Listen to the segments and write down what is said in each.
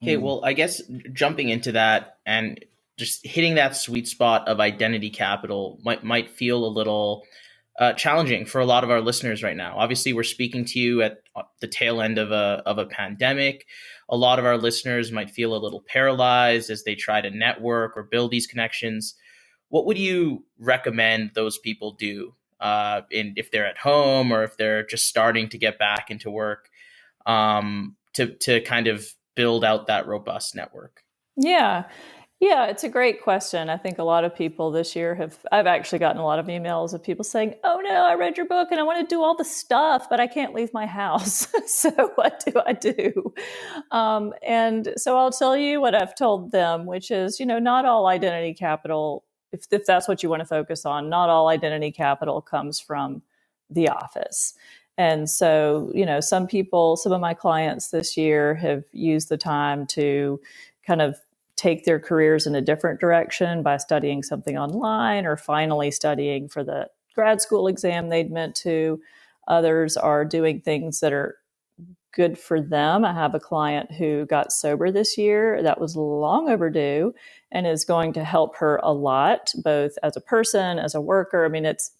Okay, Mm. well, I guess jumping into that and just hitting that sweet spot of identity capital might feel a little challenging for a lot of our listeners right now. Obviously, we're speaking to you at the tail end of a pandemic. A lot of our listeners might feel a little paralyzed as they try to network or build these connections. What would you recommend those people do if they're at home or if they're just starting to get back into work to kind of build out that robust network? Yeah. Yeah, it's a great question. I think a lot of people this year I've actually gotten a lot of emails of people saying, "Oh no, I read your book and I want to do all the stuff, but I can't leave my house. So what do I do?" And so I'll tell you what I've told them, which is, not all identity capital, if that's what you want to focus on, not all identity capital comes from the office. And so, some of my clients this year have used the time to kind of take their careers in a different direction by studying something online or finally studying for the grad school exam they'd meant to. Others are doing things that are good for them. I have a client who got sober this year. That was long overdue and is going to help her a lot, both as a person, as a worker. I mean, it's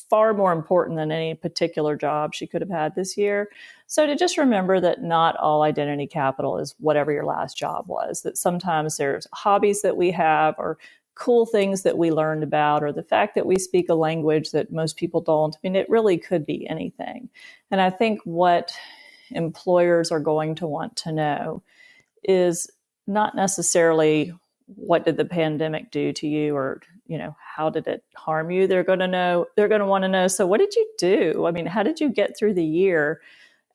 far more important than any particular job she could have had this year. So to just remember that not all identity capital is whatever your last job was, that sometimes there's hobbies that we have or cool things that we learned about, or the fact that we speak a language that most people don't. I mean, it really could be anything. And I think what employers are going to want to know is not necessarily what did the pandemic do to you, or how did it harm you. They're going to want to know, so what did you do? I mean, how did you get through the year?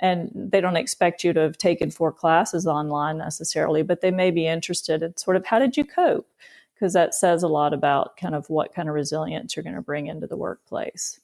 And they don't expect you to have taken 4 classes online necessarily, but they may be interested in sort of how did you cope, because that says a lot about kind of what kind of resilience you're going to bring into the workplace.